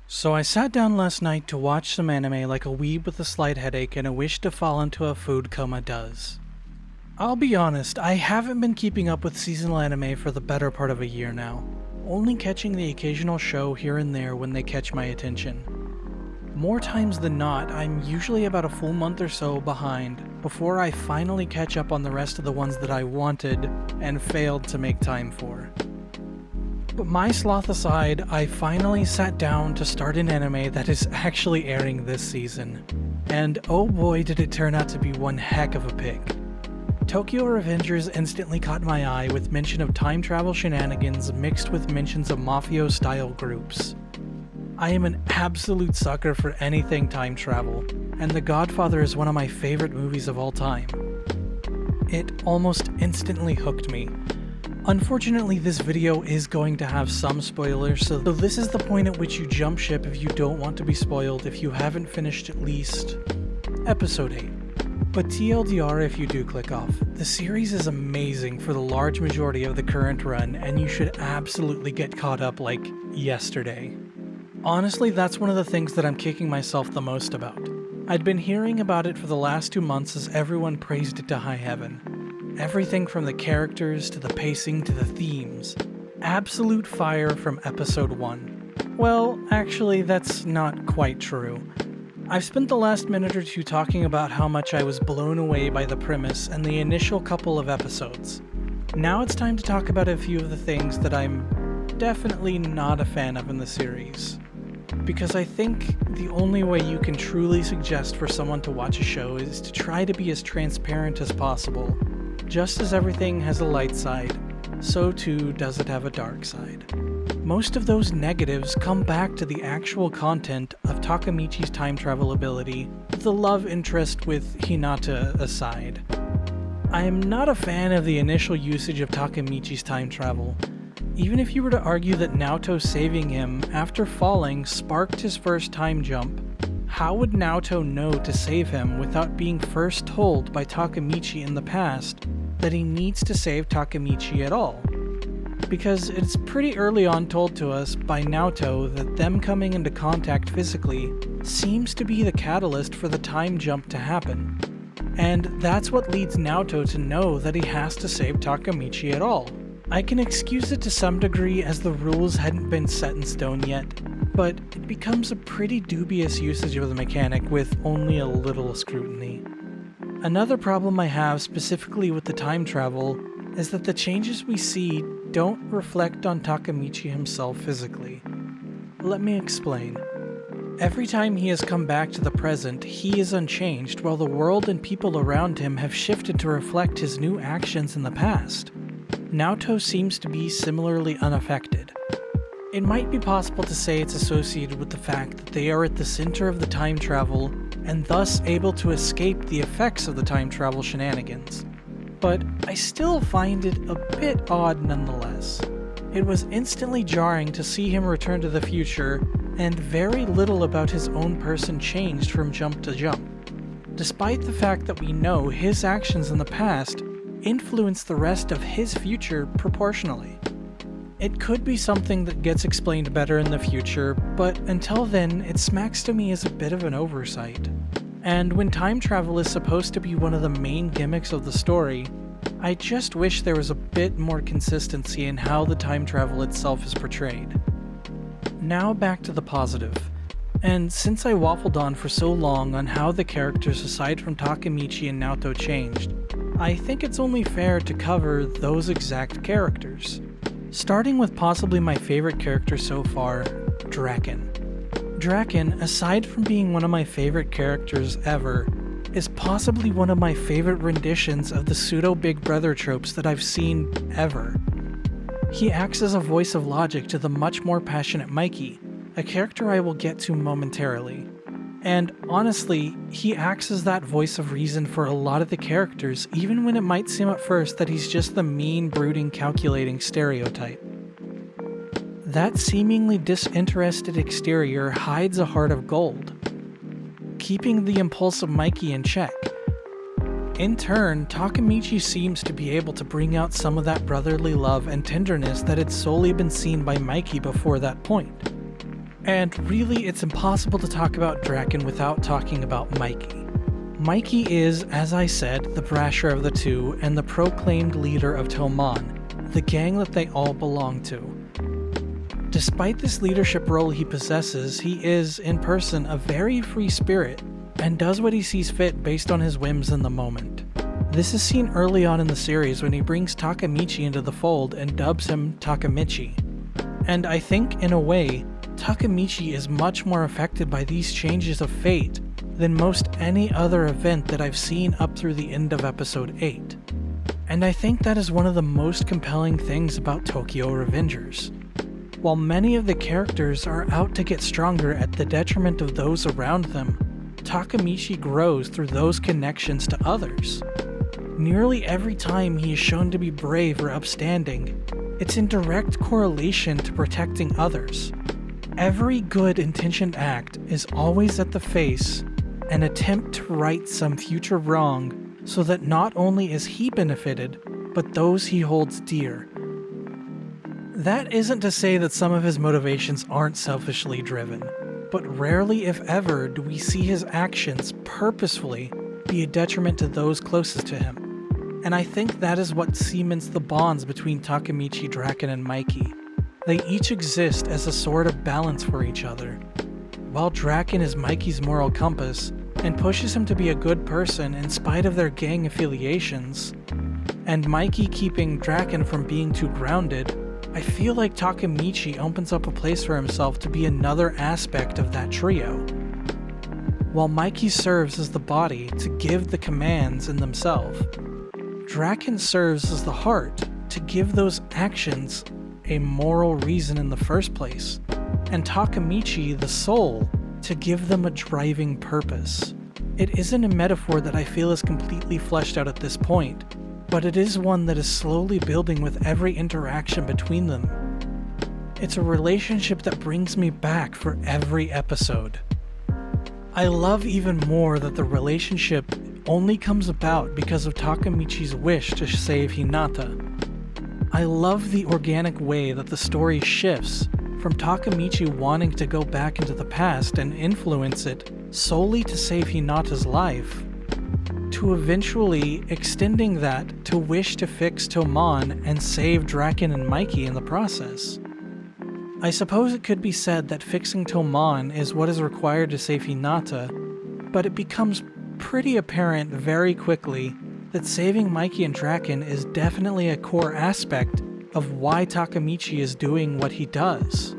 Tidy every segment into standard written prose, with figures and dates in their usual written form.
So I sat down last night to watch some anime like a weeb with a slight headache and a wish to fall into a food coma does. I'll be honest, I haven't been keeping up with seasonal anime for the better part of a year now, only catching the occasional show here and there when they catch my attention. More times than not, I'm usually about a full month or so behind before I finally catch up on the rest of the ones that I wanted and failed to make time for. But my sloth aside, I finally sat down to start an anime that is actually airing this season. And oh boy did it turn out to be one heck of a pick. Tokyo Revengers instantly caught my eye with mention of time travel shenanigans mixed with mentions of mafia-style groups. I am an absolute sucker for anything time travel, and The Godfather is one of my favorite movies of all time. It almost instantly hooked me. Unfortunately, this video is going to have some spoilers, so this is the point at which you jump ship if you don't want to be spoiled if you haven't finished at least episode 8. But TLDR if you do click off, the series is amazing for the large majority of the current run, and you should absolutely get caught up like yesterday. Honestly, that's one of the things that I'm kicking myself the most about. I'd been hearing about it for the last 2 months as everyone praised it to high heaven. Everything from the characters to the pacing to the themes. Absolute fire from episode 1. Well, actually, that's not quite true. I've spent the last minute or two talking about how much I was blown away by the premise and the initial couple of episodes. Now it's time to talk about a few of the things that I'm definitely not a fan of in the series. Because I think the only way you can truly suggest for someone to watch a show is to try to be as transparent as possible. Just as everything has a light side, so too does it have a dark side. Most of those negatives come back to the actual content of Takemichi's time travel ability, the love interest with Hinata aside. I am not a fan of the initial usage of Takemichi's time travel. Even if you were to argue that Naoto saving him after falling sparked his first time jump, how would Naoto know to save him without being first told by Takemichi in the past that he needs to save Takemichi at all? Because it's pretty early on told to us by Naoto that them coming into contact physically seems to be the catalyst for the time jump to happen. And that's what leads Naoto to know that he has to save Takemichi at all. I can excuse it to some degree as the rules hadn't been set in stone yet, but it becomes a pretty dubious usage of the mechanic with only a little scrutiny. Another problem I have specifically with the time travel is that the changes we see don't reflect on Takemichi himself physically. Let me explain. Every time he has come back to the present, he is unchanged while the world and people around him have shifted to reflect his new actions in the past. Naoto seems to be similarly unaffected. It might be possible to say it's associated with the fact that they are at the center of the time travel and thus able to escape the effects of the time travel shenanigans. But I still find it a bit odd nonetheless. It was instantly jarring to see him return to the future, and very little about his own person changed from jump to jump, despite the fact that we know his actions in the past influence the rest of his future proportionally. It could be something that gets explained better in the future, but until then, it smacks to me as a bit of an oversight. And when time travel is supposed to be one of the main gimmicks of the story, I just wish there was a bit more consistency in how the time travel itself is portrayed. Now back to the positive. And since I waffled on for so long on how the characters aside from Takemichi and Naoto changed, I think it's only fair to cover those exact characters. Starting with possibly my favorite character so far, Draken. Draken, aside from being one of my favorite characters ever, is possibly one of my favorite renditions of the pseudo-Big Brother tropes that I've seen ever. He acts as a voice of logic to the much more passionate Mikey, a character I will get to momentarily. And honestly, he acts as that voice of reason for a lot of the characters, even when it might seem at first that he's just the mean, brooding, calculating stereotype. That seemingly disinterested exterior hides a heart of gold, keeping the impulsive Mikey in check. In turn, Takemichi seems to be able to bring out some of that brotherly love and tenderness that had solely been seen by Mikey before that point. And really, it's impossible to talk about Draken without talking about Mikey. Mikey is, as I said, the brasher of the two and the proclaimed leader of Toman, the gang that they all belong to. Despite this leadership role he possesses, he is, in person, a very free spirit and does what he sees fit based on his whims in the moment. This is seen early on in the series when he brings Takemichi into the fold and dubs him Takemichi. And I think, in a way, Takemichi is much more affected by these changes of fate than most any other event that I've seen up through the end of episode 8. And I think that is one of the most compelling things about Tokyo Revengers. While many of the characters are out to get stronger at the detriment of those around them, Takemichi grows through those connections to others. Nearly every time he is shown to be brave or upstanding, it's in direct correlation to protecting others. Every good-intentioned act is always at the face an attempt to right some future wrong so that not only is he benefited, but those he holds dear. That isn't to say that some of his motivations aren't selfishly driven, but rarely if ever do we see his actions purposefully be a detriment to those closest to him. And I think that is what cements the bonds between Takemichi, Draken, and Mikey. They each exist as a sort of balance for each other. While Draken is Mikey's moral compass and pushes him to be a good person in spite of their gang affiliations, and Mikey keeping Draken from being too grounded, I feel like Takemichi opens up a place for himself to be another aspect of that trio. While Mikey serves as the body to give the commands in themselves, Draken serves as the heart to give those actions a moral reason in the first place, and Takemichi the soul to give them a driving purpose. It isn't a metaphor that I feel is completely fleshed out at this point, but it is one that is slowly building with every interaction between them. It's a relationship that brings me back for every episode. I love even more that the relationship only comes about because of Takemichi's wish to save Hinata. I love the organic way that the story shifts from Takemichi wanting to go back into the past and influence it solely to save Hinata's life, to eventually extending that to wish to fix Toman and save Draken and Mikey in the process. I suppose it could be said that fixing Toman is what is required to save Hinata, but it becomes pretty apparent very quickly that saving Mikey and Draken is definitely a core aspect of why Takemichi is doing what he does.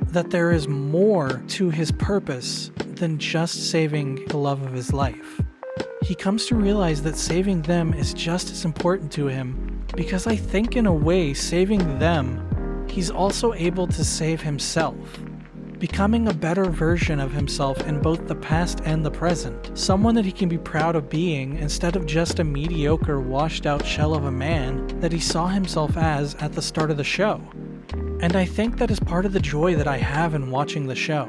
That there is more to his purpose than just saving the love of his life. He comes to realize that saving them is just as important to him, because I think in a way saving them, he's also able to save himself. Becoming a better version of himself in both the past and the present. Someone that he can be proud of being instead of just a mediocre, washed out shell of a man that he saw himself as at the start of the show. And I think that is part of the joy that I have in watching the show.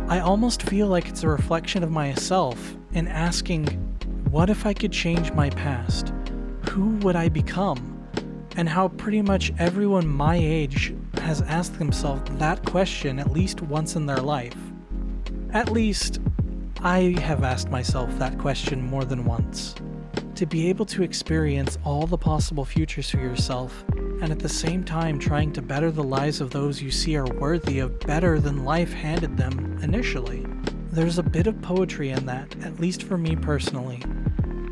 I almost feel like it's a reflection of myself in asking, what if I could change my past? Who would I become? And how pretty much everyone my age has asked themselves that question at least once in their life. At least, I have asked myself that question more than once. To be able to experience all the possible futures for yourself, and at the same time trying to better the lives of those you see are worthy of better than life handed them initially. There's a bit of poetry in that, at least for me personally.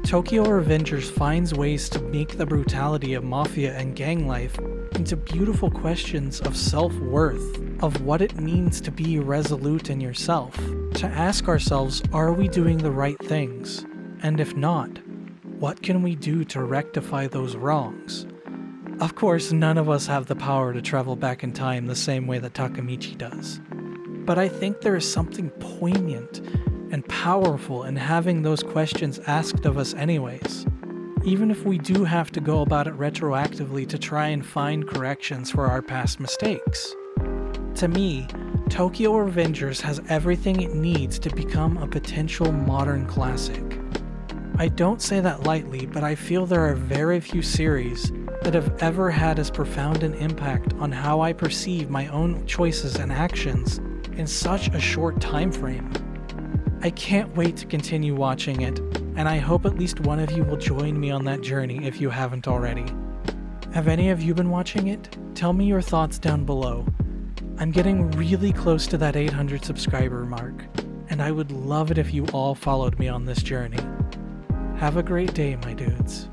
Tokyo Revengers finds ways to make the brutality of mafia and gang life into beautiful questions of self-worth, of what it means to be resolute in yourself, to ask ourselves, are we doing the right things? And if not, what can we do to rectify those wrongs? Of course, none of us have the power to travel back in time the same way that Takemichi does. But I think there is something poignant and powerful in having those questions asked of us anyways, even if we do have to go about it retroactively to try and find corrections for our past mistakes. To me, Tokyo Revengers has everything it needs to become a potential modern classic. I don't say that lightly, but I feel there are very few series that have ever had as profound an impact on how I perceive my own choices and actions in such a short time frame. I can't wait to continue watching it, and I hope at least one of you will join me on that journey if you haven't already. Have any of you been watching it? Tell me your thoughts down below. I'm getting really close to that 800 subscriber mark, and I would love it if you all followed me on this journey. Have a great day, my dudes.